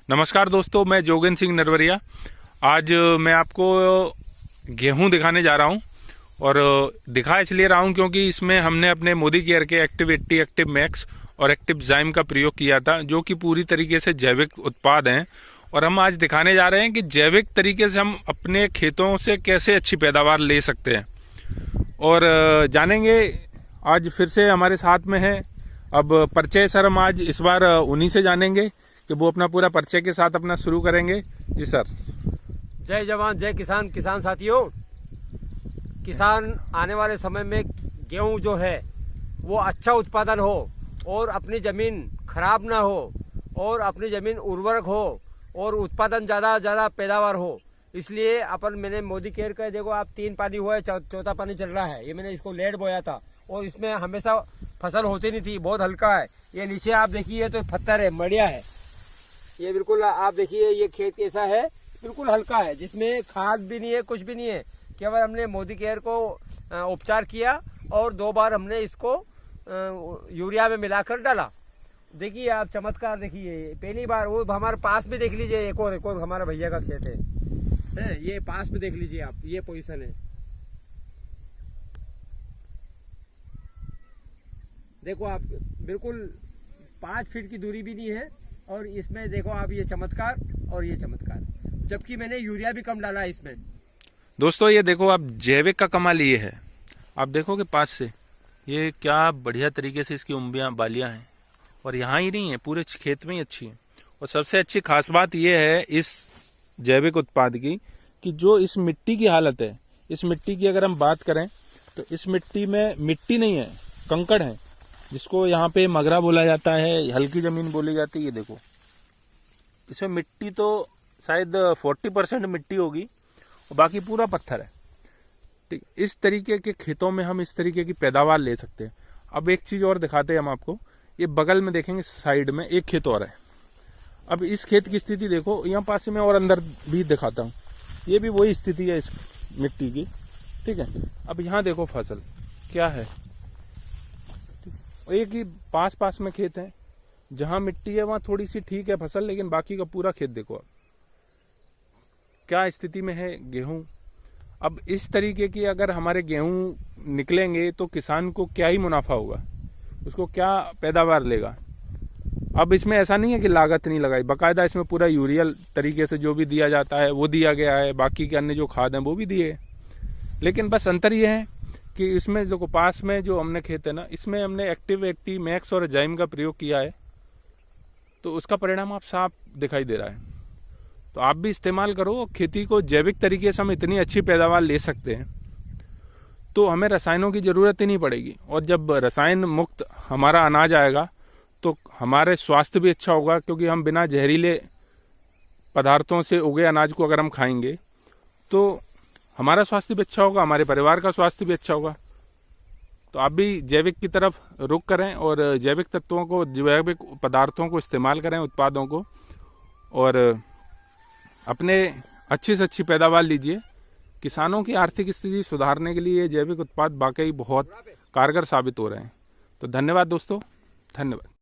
नमस्कार दोस्तों, मैं जोगेन सिंह नरवरिया। आज मैं आपको गेहूं दिखाने जा रहा हूं और दिखा इसलिए रहा हूं क्योंकि इसमें हमने अपने मोदी केयर के एक्टिव 80, एक्टिव मैक्स और एक्टिव जाइम का प्रयोग किया था, जो कि पूरी तरीके से जैविक उत्पाद हैं। और हम आज दिखाने जा रहे हैं कि जैविक तरीके से हम अपने खेतों से कैसे अच्छी पैदावार ले सकते हैं। और जानेंगे, आज फिर से हमारे साथ में है अब परिचय। सर, हम आज इस बार उन्हीं से जानेंगे कि वो अपना पूरा परिचय के साथ अपना शुरू करेंगे। जी सर। जय जवान जय किसान। किसान साथियों, किसान आने वाले समय में गेहूं जो है वो अच्छा उत्पादन हो और अपनी ज़मीन खराब ना हो और अपनी ज़मीन उर्वरक हो और उत्पादन ज़्यादा पैदावार हो, इसलिए मैंने मोदी केयर का, देखो आप 3 पानी हुआ है, चौथा पानी चल रहा है। ये मैंने इसको लेट बोया था और इसमें हमेशा फसल होती नहीं थी, बहुत हल्का है। ये नीचे आप देखिए तो पत्थर है, मड़िया है। ये बिल्कुल आप देखिए, ये खेत कैसा है, बिल्कुल हल्का है, जिसमें खाद भी नहीं है, कुछ भी नहीं है। केवल हमने मोदी केयर को उपचार किया और 2 बार हमने इसको यूरिया में मिलाकर डाला। देखिए आप चमत्कार देखिए, पहली बार। वो हमारे पास में देख लीजिए, एक और हमारा भैया का खेत है, ये पास में देख लीजिए आप, ये पोजीशन है। देखो आप, बिल्कुल 5 फीट की दूरी भी नहीं है। और इसमें देखो आप, ये चमत्कार और ये चमत्कार, जबकि मैंने यूरिया भी कम डाला है इसमें। दोस्तों ये देखो आप, जैविक का कमाल ये है, आप देखोगे पास से ये क्या बढ़िया तरीके से इसकी उम्बियां बालियां हैं। और यहाँ ही नहीं है, पूरे खेत में ही अच्छी है। और सबसे अच्छी खास बात ये है इस जैविक उत्पाद की कि जो इस मिट्टी की हालत है, इस मिट्टी की अगर हम बात करें तो इस मिट्टी में मिट्टी नहीं है, कंकड़ है, जिसको यहाँ पे मगरा बोला जाता है, हल्की जमीन बोली जाती है। ये देखो, इसमें मिट्टी तो शायद 40% मिट्टी होगी और बाकी पूरा पत्थर है। ठीक, इस तरीके के खेतों में हम इस तरीके की पैदावार ले सकते हैं। अब एक चीज और दिखाते हैं हम आपको, ये बगल में देखेंगे साइड में एक खेत और है। अब इस खेत की स्थिति देखो, यहाँ पास में और अंदर भी दिखाता हूँ, ये भी वही स्थिति है इस मिट्टी की। ठीक है, अब यहाँ देखो फसल क्या है, एक ही पास में खेत है, जहां मिट्टी है वहां थोड़ी सी ठीक है फसल, लेकिन बाकी का पूरा खेत देखो अब क्या स्थिति में है गेहूं। अब इस तरीके की अगर हमारे गेहूं निकलेंगे तो किसान को क्या ही मुनाफा होगा, उसको क्या पैदावार लेगा। अब इसमें ऐसा नहीं है कि लागत नहीं लगाई, बाकायदा इसमें पूरा यूरिया तरीके से जो भी दिया जाता है वो दिया गया है, बाकी के अन्य जो खाद हैं वो भी दिए। लेकिन बस अंतर ये है कि इसमें जो पास में जो हमने खेत है ना, इसमें हमने एक्टिव 80 मैक्स और जाइम का प्रयोग किया है, तो उसका परिणाम आप साफ दिखाई दे रहा है। तो आप भी इस्तेमाल करो, खेती को जैविक तरीके से हम इतनी अच्छी पैदावार ले सकते हैं, तो हमें रसायनों की जरूरत ही नहीं पड़ेगी। और जब रसायन मुक्त हमारा अनाज आएगा तो हमारे स्वास्थ्य भी अच्छा होगा, क्योंकि हम बिना जहरीले पदार्थों से उगे अनाज को अगर हम खाएंगे तो हमारा स्वास्थ्य भी अच्छा होगा, हमारे परिवार का स्वास्थ्य भी अच्छा होगा। तो आप भी जैविक की तरफ रुख करें और जैविक तत्वों को, जैविक पदार्थों को इस्तेमाल करें, उत्पादों को, और अपने अच्छी से अच्छी पैदावार लीजिए। किसानों की आर्थिक स्थिति सुधारने के लिए जैविक उत्पाद वाकई बहुत कारगर साबित हो रहे हैं। तो धन्यवाद दोस्तों, धन्यवाद।